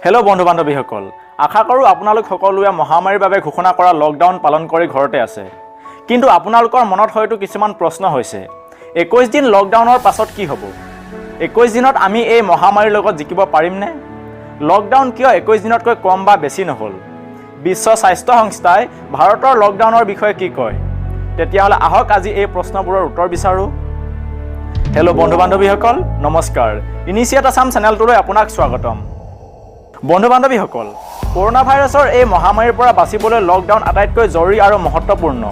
Hello' বন্ধু বান্ধৱীসকল, আশা কৰোঁ আপোনালোক সকলোৱে মহামাৰীৰ বাবে ঘোষণা কৰা লকডাউন পালন কৰি ঘৰতে আছে। কিন্তু আপোনালোকৰ মনত হয়তো কিছুমান প্ৰশ্ন হৈছে, 21 দিন লকডাউনৰ পাছত কি হ'ব? 21 দিনত আমি এই মহামাৰীৰ লগত জিকিব পাৰিমনে? লকডাউন কিয় 21 দিনতকৈ কম বা বেছি নহ'ল? বিশ্ব স্বাস্থ্য সংস্থাই ভাৰতৰ লকডাউনৰ বিষয়ে কি কয়? তেতিয়াহ'লে আহক আজি এই প্ৰশ্নবোৰৰ উত্তৰ বিচাৰোঁ। হেল্ল' বন্ধু বান্ধৱীসকল, নমস্কাৰ। ইনিচিয়েট আছাম চেনেলটোলৈ আপোনাক স্বাগতম। বন্ধু বান্ধৱীসকল, কৰোনা ভাইৰাছৰ এই মহামাৰীৰ পৰা বাচিবলৈ লকডাউন আটাইতকৈ জৰুৰী আৰু মহত্বপূৰ্ণ,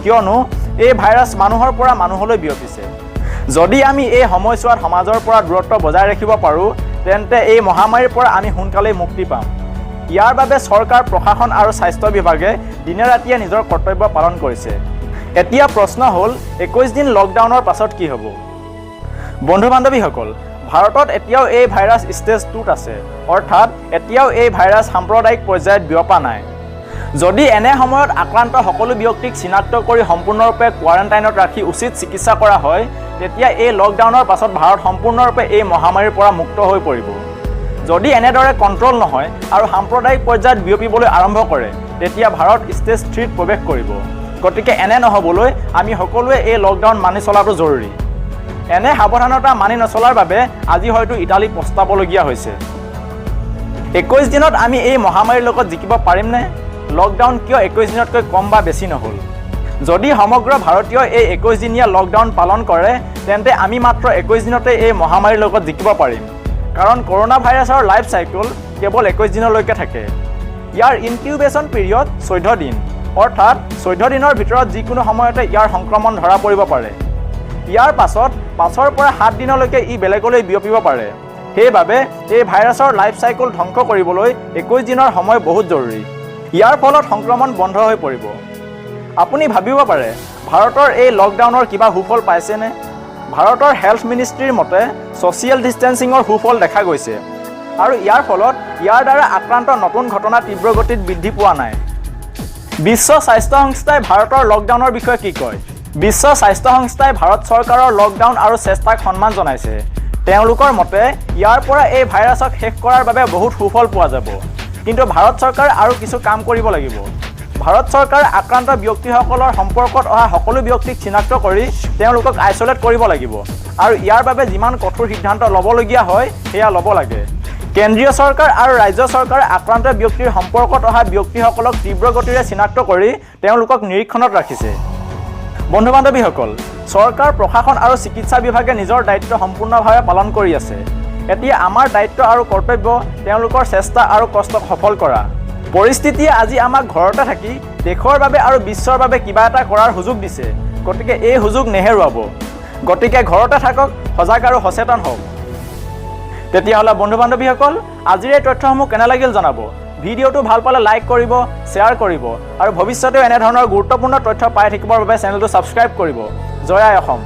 কিয়নো এই ভাইৰাছ মানুহৰ পৰা মানুহলৈ বিয়পিছে। যদি আমি এই সময়ছোৱাত সমাজৰ পৰা দূৰত্ব বজাই ৰাখিব পাৰোঁ, তেন্তে এই মহামাৰীৰ পৰা আমি সোনকালেই মুক্তি পাম। ইয়াৰ বাবে চৰকাৰ, প্ৰশাসন আৰু স্বাস্থ্য বিভাগে দিনে ৰাতিয়ে নিজৰ কৰ্তব্য পালন কৰিছে। এতিয়া প্ৰশ্ন হ'ল, 21 দিন লকডাউনৰ পাছত কি হ'ব? বন্ধু বান্ধৱীসকল, ভাৰতত এতিয়াও এই ভাইৰাছ ষ্টেজ 2ত আছে, অৰ্থাৎ এতিয়াও এই ভাইৰাছ সাম্প্ৰদায়িক পৰ্যায়ত বিয়পা নাই। যদি এনে সময়ত আক্ৰান্ত সকলো ব্যক্তিক চিনাক্ত কৰি সম্পূৰ্ণৰূপে কোৱাৰেণ্টাইনত ৰাখি উচিত চিকিৎসা কৰা হয়, তেতিয়া এই লকডাউনৰ পাছত ভাৰত সম্পূৰ্ণৰূপে এই মহামাৰীৰ পৰা মুক্ত হৈ পৰিব। যদি এনেদৰে কণ্ট্ৰল নহয় আৰু সাম্প্ৰদায়িক পৰ্যায়ত বিয়পিবলৈ আৰম্ভ কৰে, তেতিয়া ভাৰত ষ্টেজ 3ত প্ৰৱেশ কৰিব। গতিকে এনে নহ'বলৈ আমি সকলোৱে এই লকডাউন মানি চলাটো জৰুৰী। এনে সাৱধানতা মানি নচলাৰ বাবে আজি হয়তো ইটালী পস্তাবলগীয়া হৈছে। 21 দিনত আমি এই মহামাৰীৰ লগত জিকিব পাৰিমনে? লকডাউন কিয় 21 দিনতকৈ কম বা বেছি নহ'ল? যদি সমগ্ৰ ভাৰতীয় এই 21 দিনীয়া লকডাউন পালন কৰে, তেন্তে আমি মাত্ৰ 21 দিনতে এই মহামাৰীৰ লগত জিকিব পাৰিম। কাৰণ কৰোনা ভাইৰাছৰ লাইফ চাইকেল কেৱল 21 দিনলৈকে থাকে। ইয়াৰ ইনকিউবেশ্যন পিৰিয়ড 14 দিন, অৰ্থাৎ 14 দিনৰ ভিতৰত যিকোনো সময়তে ইয়াৰ সংক্ৰমণ ধৰা পৰিব পাৰে। ইয়াৰ পাছত 5ৰ পৰা 7 দিনলৈকে ই বেলেগলৈ বিয়পিব পাৰে। সেইবাবে এই ভাইৰাছৰ লাইফ চাইকেল ধ্বংস কৰিবলৈ 21 দিনৰ সময় বহুত জৰুৰী। ইয়াৰ ফলত সংক্ৰমণ বন্ধ হৈ পৰিব। আপুনি ভাবিব পাৰে, ভাৰতৰ এই লকডাউনৰ কিবা সুফল পাইছেনে? ভাৰতৰ হেল্থ মিনিষ্ট্ৰীৰ মতে ছ'চিয়েল ডিষ্টেন্সিঙৰ সুফল দেখা গৈছে, আৰু ইয়াৰ ফলত ইয়াৰ দ্বাৰা আক্ৰান্ত নতুন ঘটনা তীব্ৰ গতিত বৃদ্ধি পোৱা নাই। বিশ্ব স্বাস্থ্য সংস্থাই ভাৰতৰ লকডাউনৰ বিষয়ে কি কয়? বিশ্ব স্বাস্থ্য সংস্থাই ভাৰত চৰকাৰৰ লকডাউন আৰু চেষ্টাক সন্মান জনাইছে। তেওঁলোকৰ মতে ইয়াৰ পৰা এই ভাইৰাছক শেষ কৰাৰ বাবে বহুত সুফল পোৱা যাব। কিন্তু ভাৰত চৰকাৰে আৰু কিছু কাম কৰিব লাগিব। ভাৰত চৰকাৰে আক্ৰান্ত ব্যক্তিসকলৰ সম্পৰ্কত অহা সকলো ব্যক্তিক চিনাক্ত কৰি তেওঁলোকক আইচলেট কৰিব লাগিব, আৰু ইয়াৰ বাবে যিমান কঠোৰ সিদ্ধান্ত ল'বলগীয়া হয় সেয়া ল'ব লাগে। কেন্দ্ৰীয় চৰকাৰ আৰু ৰাজ্য চৰকাৰে আক্ৰান্ত ব্যক্তিৰ সম্পৰ্কত অহা ব্যক্তিসকলক তীব্ৰ গতিৰে চিনাক্ত কৰি তেওঁলোকক নিৰীক্ষণত ৰাখিছে। বন্ধু বান্ধৱীসকল, চৰকাৰ, প্ৰশাসন আৰু চিকিৎসা বিভাগে নিজৰ দায়িত্ব সম্পূৰ্ণভাৱে পালন কৰি আছে। এতিয়া আমাৰ দায়িত্ব আৰু কৰ্তব্য তেওঁলোকৰ চেষ্টা আৰু কষ্টক সফল কৰা। পৰিস্থিতিয়ে আজি আমাক ঘৰতে থাকি দেশৰ বাবে আৰু বিশ্বৰ বাবে কিবা এটা কৰাৰ সুযোগ দিছে। গতিকে এই সুযোগ নেহেৰুৱাব। গতিকে ঘৰতে থাকক, সজাগ আৰু সচেতন হওক। তেতিয়াহ'লে বন্ধু বান্ধৱীসকল, আজিৰ এই তথ্যসমূহ কেনে লাগিল জনাব। ভিডিঅ'টো ভাল পালে লাইক কৰিব, শ্বেয়াৰ কৰিব, আৰু ভৱিষ্যতেও এনেধৰণৰ গুৰুত্বপূৰ্ণ তথ্য পাই থাকিবৰ বাবে চেনেলটো ছাবস্ক্ৰাইব কৰিব। জয় আই অসম।